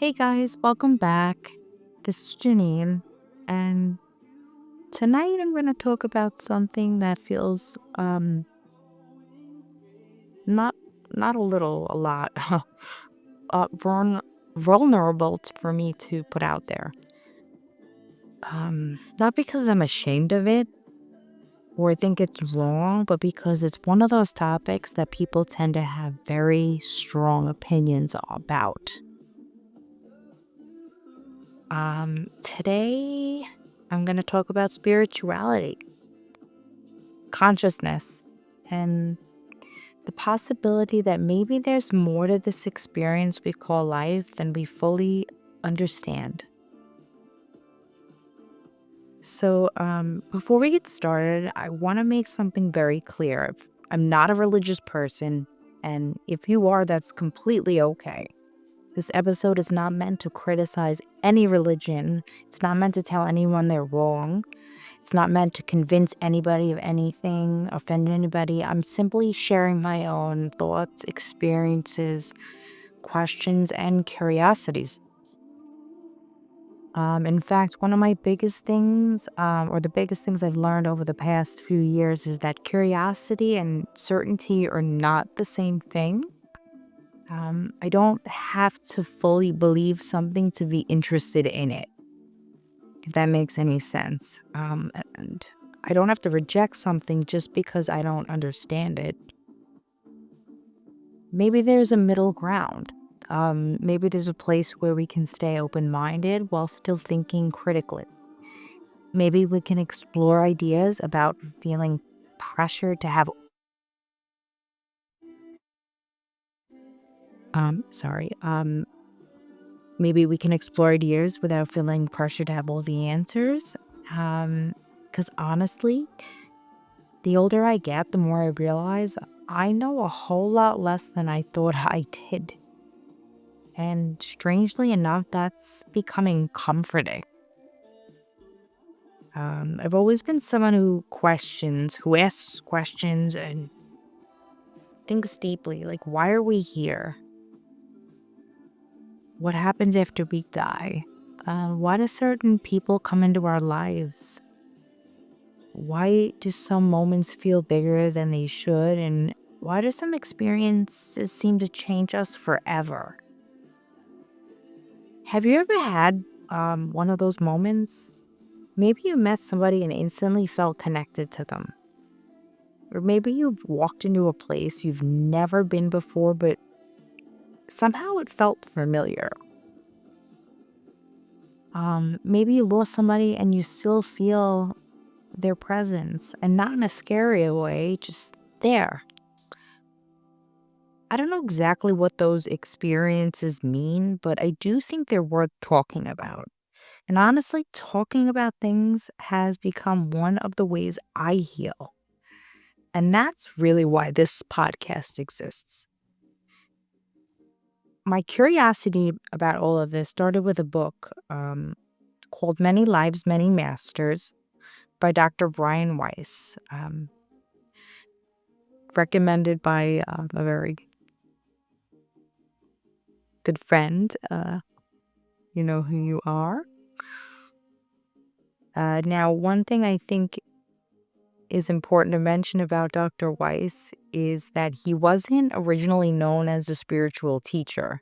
Hey guys, welcome back. This is Janine, and tonight I'm going to talk about something that feels not not a little, a lot uh vulnerable for me to put out there. Not because I'm ashamed of it or think it's wrong, but because it's one of those topics that people tend to have very strong opinions about. Today I'm going to talk about spirituality, consciousness, and the possibility that maybe there's more to this experience we call life than we fully understand. So, before we get started, I want to make something very clear. I'm not a religious person, and if you are, that's completely okay. This episode is not meant to criticize any religion. It's not meant to tell anyone they're wrong. It's not meant to convince anybody of anything, offend anybody. I'm simply sharing my own thoughts, experiences, questions, and curiosities. In fact, one of my biggest things, or the biggest things I've learned over the past few years, is that curiosity and certainty are not the same thing. I don't have to fully believe something to be interested in it, if that makes any sense. And I don't have to reject something just because I don't understand it. Maybe there's a middle ground. Maybe there's a place where we can stay open-minded while still thinking critically. Maybe we can explore ideas about feeling pressure to have, sorry, maybe we can explore ideas without feeling pressure to have all the answers. Because honestly, the older I get, the more I realize I know a whole lot less than I thought I did. And strangely enough, that's becoming comforting. I've always been someone who questions, who asks questions and thinks deeply, like, why are we here? What happens after we die? Why do certain people come into our lives? Why do some moments feel bigger than they should? And why do some experiences seem to change us forever? Have you ever had one of those moments? Maybe you met somebody and instantly felt connected to them. Or maybe you've walked into a place you've never been before, but somehow it felt familiar. Maybe you lost somebody and you still feel their presence, and not in a scary way, just there. I don't know exactly what those experiences mean, but I do think they're worth talking about. And honestly, talking about things has become one of the ways I heal. And that's really why this podcast exists. My curiosity about all of this started with a book called Many Lives, Many Masters by Dr. Brian Weiss, recommended by a very good friend. You know who you are. Now, one thing I think is important to mention about Dr. Weiss is that he wasn't originally known as a spiritual teacher.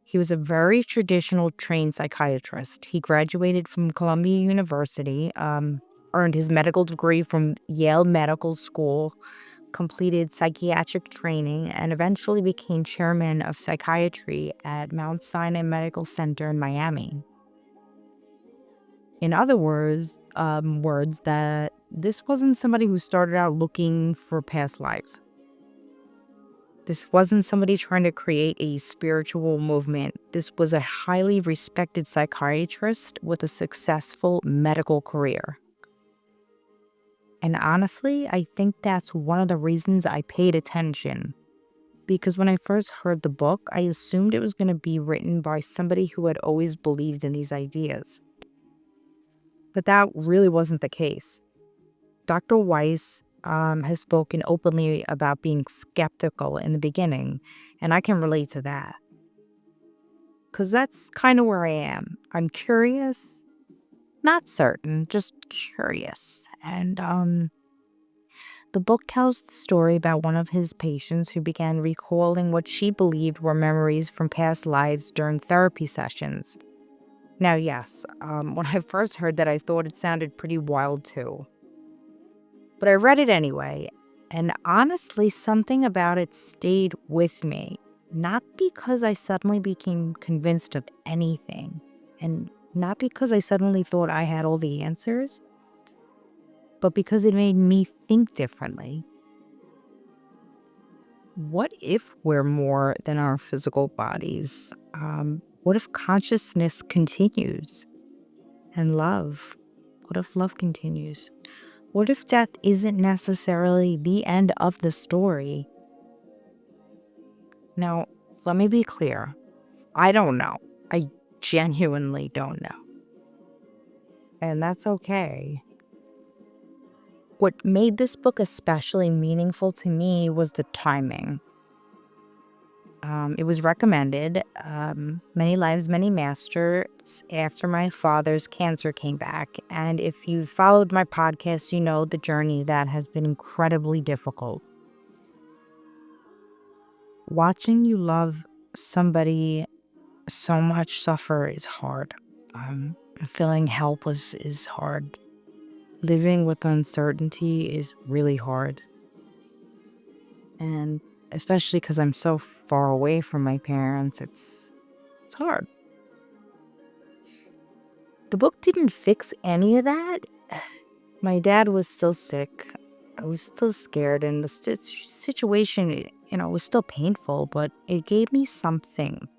He was a very traditional trained psychiatrist. He graduated from Columbia University, earned his medical degree from Yale Medical School, completed psychiatric training, and eventually became chairman of psychiatry at Mount Sinai Medical Center in Miami. In other words, that this wasn't somebody who started out looking for past lives. This wasn't somebody trying to create a spiritual movement. This was a highly respected psychiatrist with a successful medical career. And honestly, I think that's one of the reasons I paid attention. Because when I first heard the book, I assumed it was going to be written by somebody who had always believed in these ideas. But that really wasn't the case. Dr. Weiss has spoken openly about being skeptical in the beginning, and I can relate to that. because that's kind of where I am. I'm curious, not certain, just curious. And the book tells the story about one of his patients who began recalling what she believed were memories from past lives during therapy sessions. Now, yes, when I first heard that, I thought it sounded pretty wild too. But I read it anyway, and honestly, something about it stayed with me. Not because I suddenly became convinced of anything, and not because I suddenly thought I had all the answers, but because it made me think differently. What if we're more than our physical bodies? What if consciousness continues? And love? What if love continues? What if death isn't necessarily the end of the story? Now, let me be clear. I don't know. I genuinely don't know. And that's okay. What made this book especially meaningful to me was the timing. It was recommended, Many Lives, Many Masters, after my father's cancer came back. And if you followed my podcast, you know the journey that has been incredibly difficult. Watching you love somebody so much suffer is hard. Feeling helpless is hard. Living with uncertainty is really hard. And especially because I'm so far away from my parents, it's hard. The book didn't fix any of that. My dad was still sick. I was still scared, and the situation, was still painful, but it gave me something.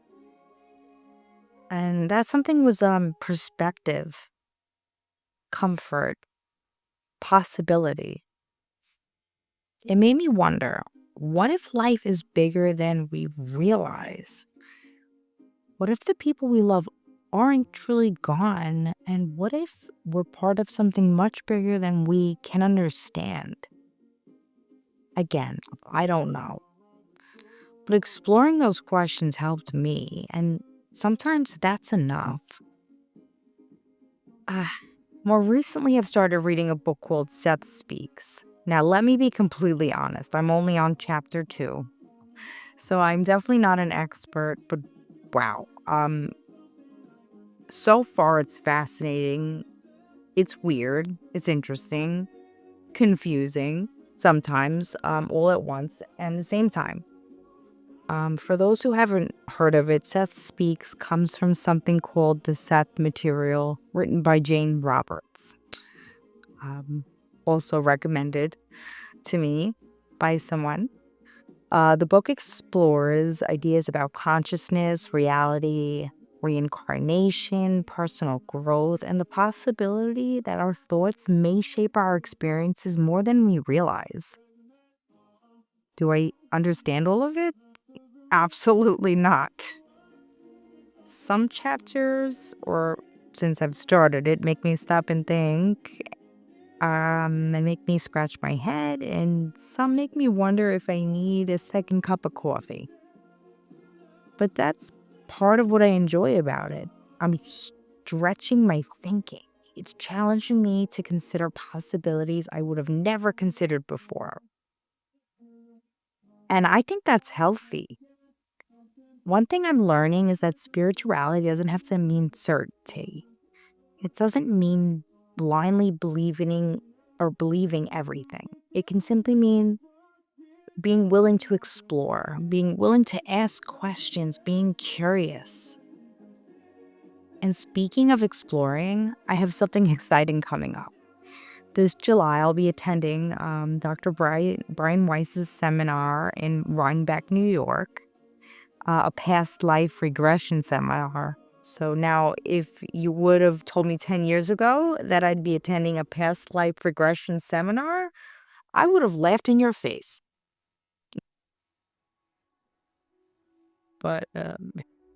And that something was perspective, comfort, possibility. It made me wonder, what if life is bigger than we realize? What if the people we love aren't truly gone? And what if we're part of something much bigger than we can understand? Again, I don't know. But exploring those questions helped me, and sometimes that's enough. More recently, I've started reading a book called Seth Speaks. Now, let me be completely honest. I'm only on chapter 2. So I'm definitely not an expert, but wow. So far it's fascinating. It's weird. It's interesting, confusing sometimes, all at once and the same time. For those who haven't heard of it, Seth Speaks comes from something called the Seth Material, written by Jane Roberts. Also recommended to me by someone. The book explores ideas about consciousness, reality, reincarnation, personal growth, and the possibility that our thoughts may shape our experiences more than we realize. Do I understand all of it? Absolutely not. Some chapters, or since I've started it, make me stop and think, and make me scratch my head, and some make me wonder if I need a second cup of coffee. But that's part of what I enjoy about it. I'm stretching my thinking. It's challenging me to consider possibilities I would have never considered before. And I think that's healthy. One thing I'm learning is that spirituality doesn't have to mean certainty. It doesn't mean blindly believing everything. It can simply mean being willing to explore, being willing to ask questions, being curious. And speaking of exploring, I have something exciting coming up. This July, I'll be attending Dr. Brian Weiss's seminar in Rhinebeck, New York, a past life regression seminar. So now, if you would have told me 10 years ago that I'd be attending a past life regression seminar, I would have laughed in your face. But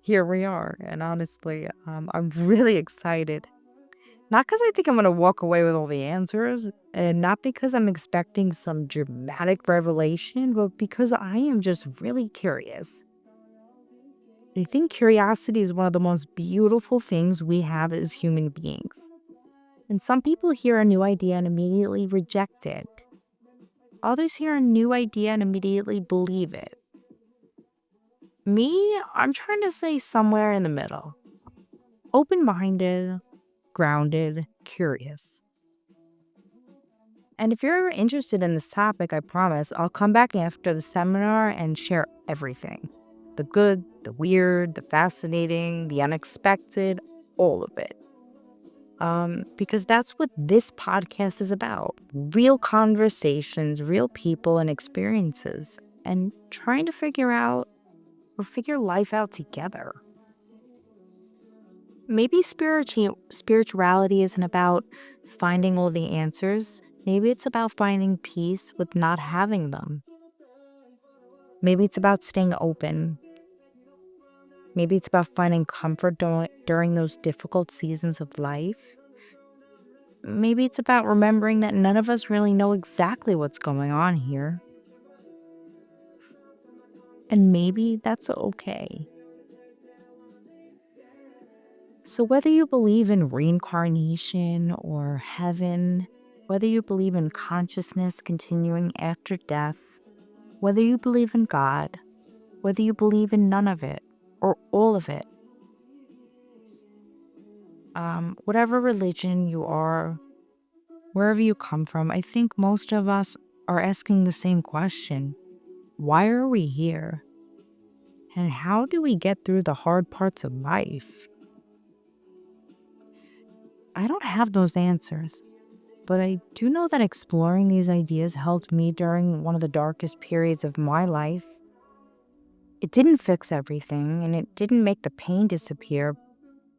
here we are. And honestly, I'm really excited. Not because I think I'm going to walk away with all the answers, and not because I'm expecting some dramatic revelation, but because I am just really curious. I think curiosity is one of the most beautiful things we have as human beings. And some people hear a new idea and immediately reject it. Others hear a new idea and immediately believe it. Me, I'm trying to say somewhere in the middle. Open-minded, grounded, curious. And if you're ever interested in this topic, I promise I'll come back after the seminar and share everything. The good, the weird, the fascinating, the unexpected, all of it. Because that's what this podcast is about. Real conversations, real people and experiences, and trying to figure life out together. Maybe spirituality isn't about finding all the answers. Maybe it's about finding peace with not having them. Maybe it's about staying open. Maybe it's about finding comfort during those difficult seasons of life. Maybe it's about remembering that none of us really know exactly what's going on here. And maybe that's okay. So whether you believe in reincarnation or heaven, whether you believe in consciousness continuing after death, whether you believe in God, whether you believe in none of it or all of it, whatever religion you are, wherever you come from, I think most of us are asking the same question. Why are we here? And how do we get through the hard parts of life? I don't have those answers, but I do know that exploring these ideas helped me during one of the darkest periods of my life. It didn't fix everything and it didn't make the pain disappear,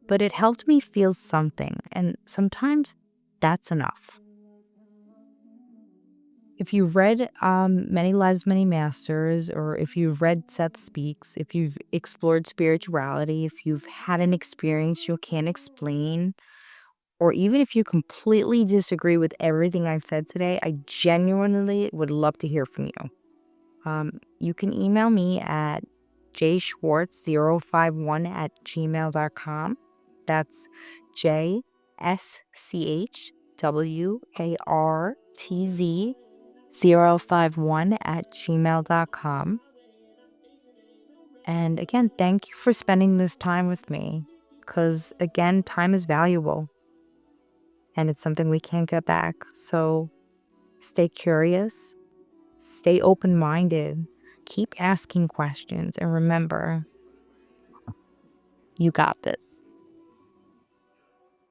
but it helped me feel something, and sometimes that's enough. If you've read Many Lives, Many Masters, or if you've read Seth Speaks, if you've explored spirituality, if you've had an experience you can't explain, or even if you completely disagree with everything I've said today, I genuinely would love to hear from you. You can email me at jschwartz051@gmail.com. That's JSCHWARTZ051@gmail.com. And again, thank you for spending this time with me, because again, time is valuable and it's something we can't get back. So stay curious, stay open-minded, keep asking questions, and remember, you got this.